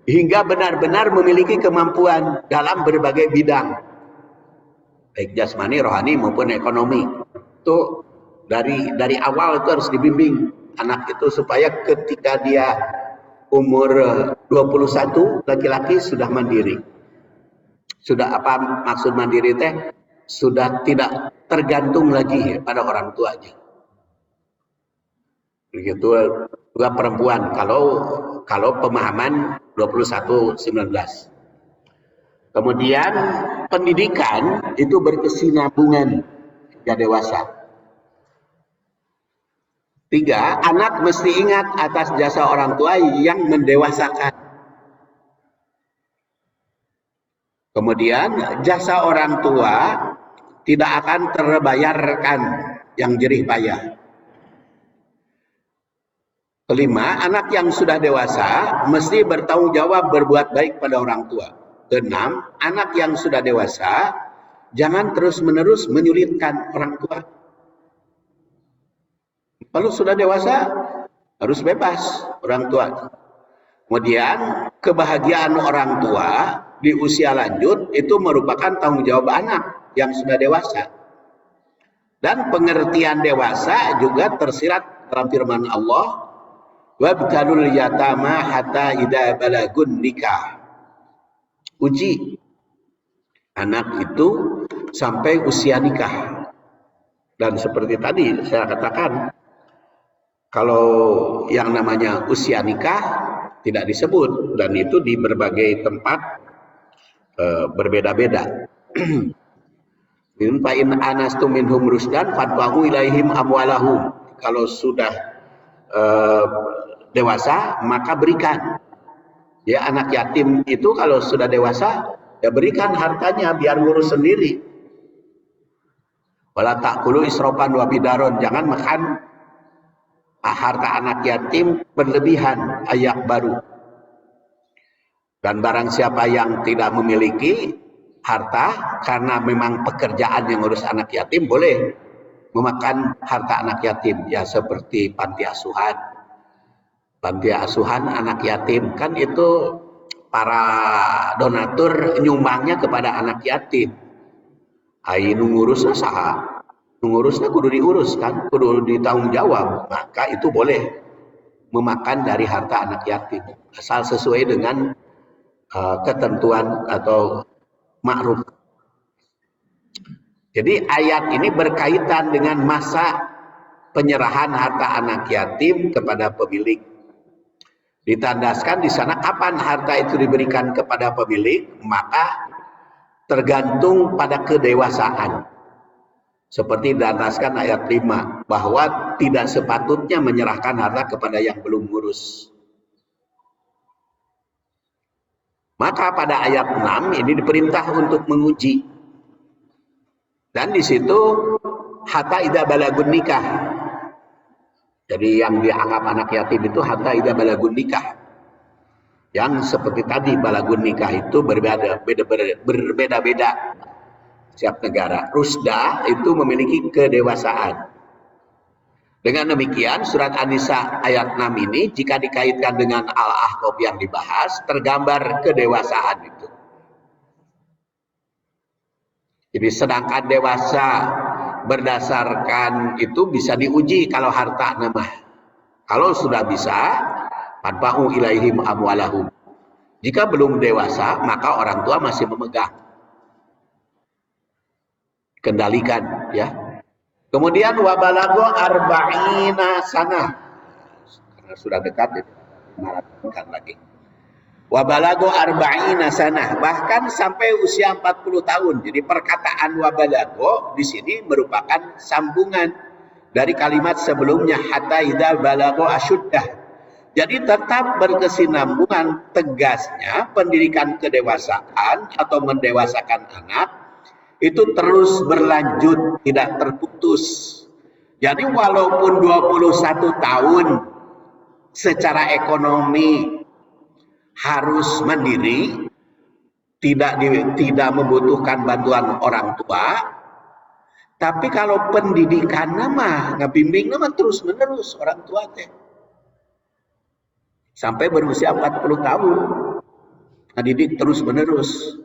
hingga benar-benar memiliki kemampuan dalam berbagai bidang, baik jasmani, rohani maupun ekonomi. Itu dari awal itu harus dibimbing anak itu supaya ketika dia umur 21 laki-laki sudah mandiri. Sudah apa maksud mandiri teh? Sudah tidak tergantung lagi pada orang tuanya. Begitu juga perempuan kalau pemahaman 21-19. Kemudian pendidikan itu berkesinambungan hingga dewasa. 3, anak mesti ingat atas jasa orang tua yang mendewasakan. Kemudian jasa orang tua tidak akan terbayarkan yang jerih payah. 5, anak yang sudah dewasa mesti bertanggung jawab berbuat baik pada orang tua. 6, anak yang sudah dewasa jangan terus-menerus menyulitkan orang tua. Kalau sudah dewasa harus bebas orang tua. Kemudian kebahagiaan orang tua di usia lanjut itu merupakan tanggung jawab anak yang sudah dewasa. Dan pengertian dewasa juga tersirat dalam firman Allah, wabtalul yatama hatta idza balagun nikah. Uji anak itu sampai usia nikah. Dan seperti tadi saya katakan, kalau yang namanya usia nikah tidak disebut, dan itu di berbagai tempat berbeda-beda. Fa in anastum minhum rusdan fadfa'u ilaihim amwalahum. Kalau sudah dewasa maka berikan. Ya, anak yatim itu kalau sudah dewasa ya berikan hartanya biar ngurus sendiri. Wala ta'kulu israfan wa bidaron. Jangan makan harta anak yatim berlebihan, ayat baru. Dan barang siapa yang tidak memiliki harta karena memang pekerjaan yang ngurus anak yatim, boleh memakan harta anak yatim. Ya seperti panti asuhan anak yatim, kan itu para donatur nyumbangnya kepada anak yatim. Ainu ngurusnya saha, ngurusnya kudu diurus kan, kudu ditanggung jawab, maka itu boleh memakan dari harta anak yatim asal sesuai dengan ketentuan atau ma'ruf. Jadi ayat ini berkaitan dengan masa penyerahan harta anak yatim kepada pemilik. Ditandaskan di sana kapan harta itu diberikan kepada pemilik, maka tergantung pada kedewasaan. Seperti diataskan ayat 5, bahwa tidak sepatutnya menyerahkan harta kepada yang belum ngurus. Maka pada ayat 6 ini diperintah untuk menguji. Dan di situ hatta idza balagun nikah. Jadi yang dianggap anak yatim itu hatta idza balagun nikah. Yang seperti tadi balagun nikah itu berbeda-beda setiap negara. Rusda itu memiliki kedewasaan. Dengan demikian surat An-Nisa ayat 6 ini jika dikaitkan dengan Al-Ahqaf yang dibahas tergambar kedewasaan itu. Jadi sedangkan dewasa berdasarkan itu bisa diuji kalau harta nama. Kalau sudah bisa, fadfa'u ilaihim amwalahum. Jika belum dewasa, maka orang tua masih memegang. Kendalikan, ya. Kemudian wabalago arba'ina sana. Karena sudah dekat, maratonkan lagi. Wabalago arba'ina sana, bahkan sampai usia 40 tahun. Jadi perkataan wabalago di sini merupakan sambungan dari kalimat sebelumnya hatta idza balago asyuddah. Jadi tetap berkesinambungan tegasnya pendidikan kedewasaan atau mendewasakan anak itu terus berlanjut, tidak terputus. Jadi walaupun 21 tahun secara ekonomi harus mandiri, tidak membutuhkan bantuan orang tua, tapi kalau pendidikan nama, ngebimbing nama terus menerus orang tua teh. Sampai berusia 40 tahun, ngedidik terus menerus.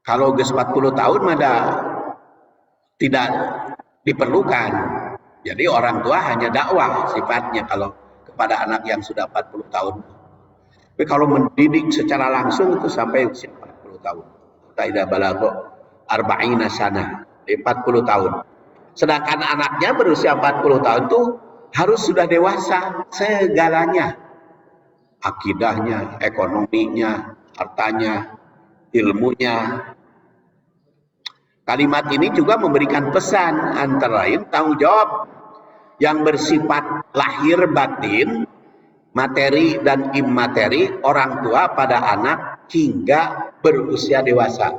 Kalau geus 40 tahun mada tidak diperlukan. Jadi orang tua hanya dakwah sifatnya kalau kepada anak yang sudah 40 tahun. Tapi kalau mendidik secara langsung itu sampai usia 40 tahun. Taida balago arba'ina sana, 40 tahun. Sedangkan anaknya berusia 40 tahun itu harus sudah dewasa segalanya. Akidahnya, ekonominya, hartanya, ilmunya. Kalimat ini juga memberikan pesan antara lain tanggung jawab yang bersifat lahir batin, materi dan imateri orang tua pada anak hingga berusia dewasa.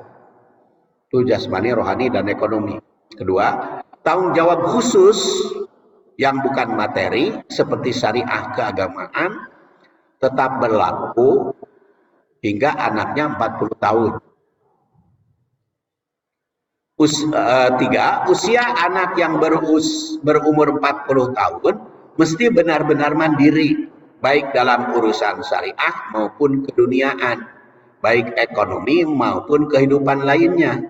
Itu jasmani, rohani, dan ekonomi. Kedua, tanggung jawab khusus yang bukan materi seperti syariah keagamaan tetap berlaku hingga anaknya 40 tahun. Tiga, usia anak yang berumur 40 tahun mesti benar-benar mandiri, baik dalam urusan syariah maupun keduniaan, baik ekonomi maupun kehidupan lainnya.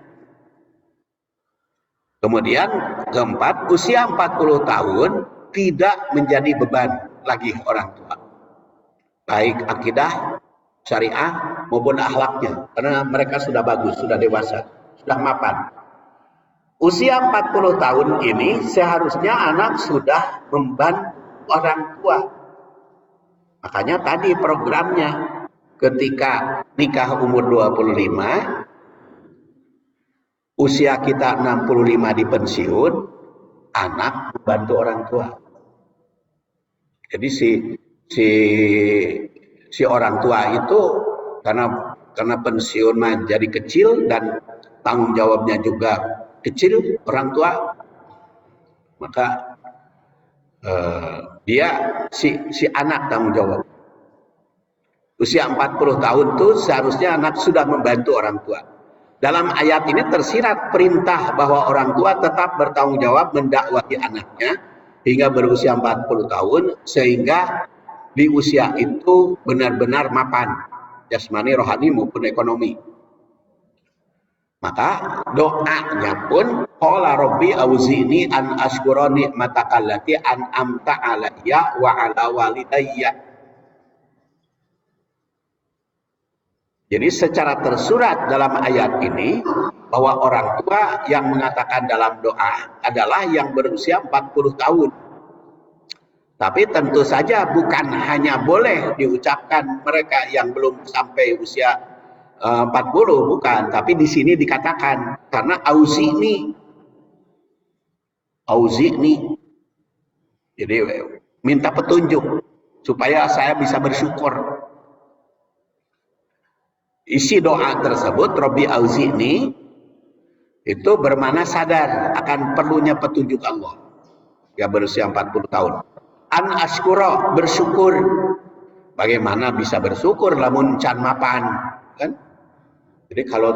Kemudian keempat, usia 40 tahun tidak menjadi beban lagi orang tua, baik akidah, syariah maupun akhlaknya, karena mereka sudah bagus, sudah dewasa, sudah mapan. Usia 40 tahun ini seharusnya anak sudah membantu orang tua. Makanya tadi programnya ketika nikah umur 25, usia kita 65 di pensiun, anak membantu orang tua. Jadi si orang tua itu karena pensiun jadi kecil dan tanggung jawabnya juga kecil orang tua, maka dia si anak tanggung jawab. Usia 40 tahun itu seharusnya anak sudah membantu orang tua. Dalam ayat ini tersirat perintah bahwa orang tua tetap bertanggung jawab mendakwahi anaknya hingga berusia 40 tahun sehingga di usia itu benar-benar mapan jasmani, rohani maupun ekonomi. Maka doanya pun qala rabbi auzini an asykura ni'mataka allati an'amta 'alayya wa 'ala walidayya. Jadi secara tersurat dalam ayat ini bahwa orang tua yang mengatakan dalam doa adalah yang berusia 40 tahun. Tapi tentu saja bukan hanya boleh diucapkan mereka yang belum sampai usia 40, bukan, tapi di sini dikatakan karena ausini auzi'ni. Jadi minta petunjuk supaya saya bisa bersyukur. Isi doa tersebut, Rabbi auzi'ni, itu bermakna sadar akan perlunya petunjuk Allah. Ya berusia 40 tahun. An askura, bersyukur. Bagaimana bisa bersyukur lamun can mapan, kan? Jadi kalau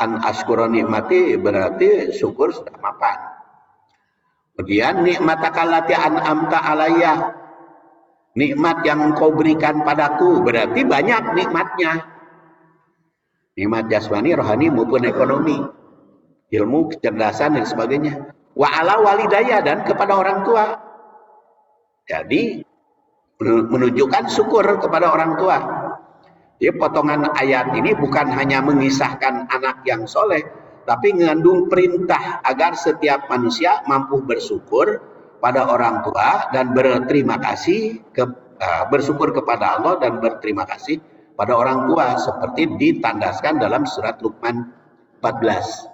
an askura nikmati berarti syukur sudah mapan. Kemudian nikmatakallati an'amta alayya, nikmat yang engkau berikan padaku, berarti banyak nikmatnya. Nikmat jasmani, rohani maupun ekonomi, ilmu, kecerdasan dan sebagainya. Wa ala walidayya, dan kepada orang tua. Jadi menunjukkan syukur kepada orang tua. Jadi potongan ayat ini bukan hanya mengisahkan anak yang soleh, tapi mengandung perintah agar setiap manusia mampu bersyukur pada orang tua dan berterima kasih, bersyukur kepada Allah dan berterima kasih pada orang tua, seperti ditandaskan dalam surat Luqman 14.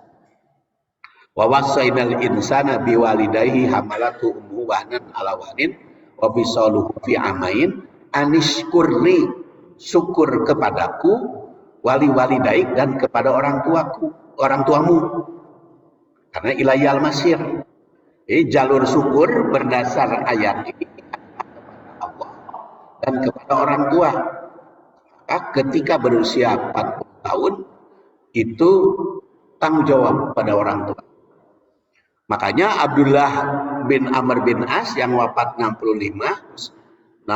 Wa wassaynal insana biwalidayhi hamalatu ummuhu wahnan ala wahnin wa fisaluhu fi amain anishkurli, syukur kepadaku, wali walidaik, dan kepada orang tuaku, orang tuamu, karena ilayal masir. Jadi jalur syukur berdasar ayat ini Allah dan kepada orang tua. Ketika berusia 40 tahun itu tanggung jawab pada orang tua. Makanya Abdullah bin Amr bin As yang wafat 65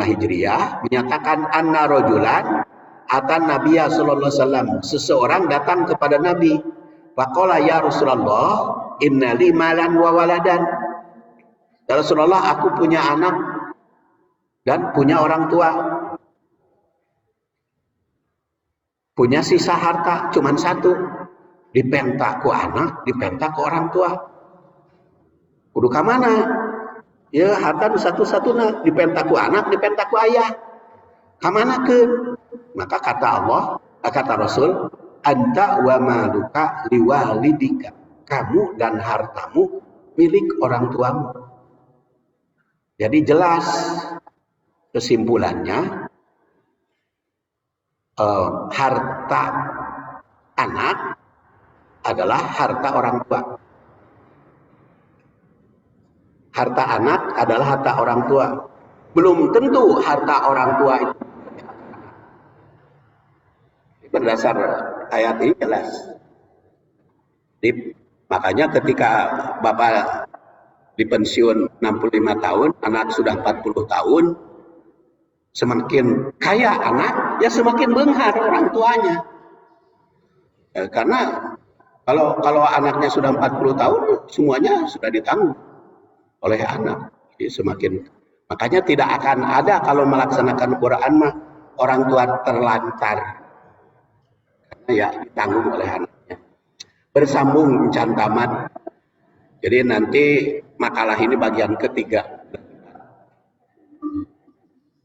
Hijriah menyatakan anna rajulan atan Nabiya sallallahu alaihi wasallam, seseorang datang kepada Nabi, faqala ya Rasulullah inna li malan wa waladan. Ya Rasulullah, aku punya anak dan punya orang tua. Punya sisa harta cuman satu, dipenta ku anak, dipenta ku orang tua. Kudu ka mana? Ya harta satu-satuna, dipenta ku anak, dipenta ku ayah. Ka mana ke? Maka kata Allah, kata Rasul, anta wa maluka liwalidika. Kamu dan hartamu milik orang tuamu. Jadi jelas kesimpulannya, harta anak adalah harta orang tua. Harta anak adalah harta orang tua. Belum tentu harta orang tua itu. Berdasar ayat ini jelas. Makanya ketika Bapak di pensiun 65 tahun, anak sudah 40 tahun, semakin kaya anak, ya semakin benghar orang tuanya. Karena kalau anaknya sudah 40 tahun, semuanya sudah ditanggung oleh anak. Jadi makanya tidak akan ada kalau melaksanakan Quran mah orang tua terlantar. Karena ya ditanggung oleh anaknya. Bersambung can tamat. Jadi nanti makalah ini bagian ketiga.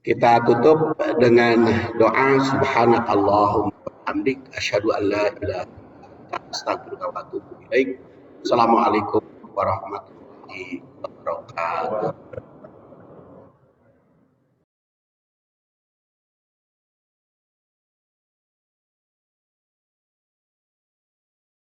Kita tutup dengan doa subhanakallahumma wa bihamdik asyhadu an la ilaha illa anta astaghfiruka wa atubu ilaik. Assalamualaikum warahmatullahi wabarakatuh.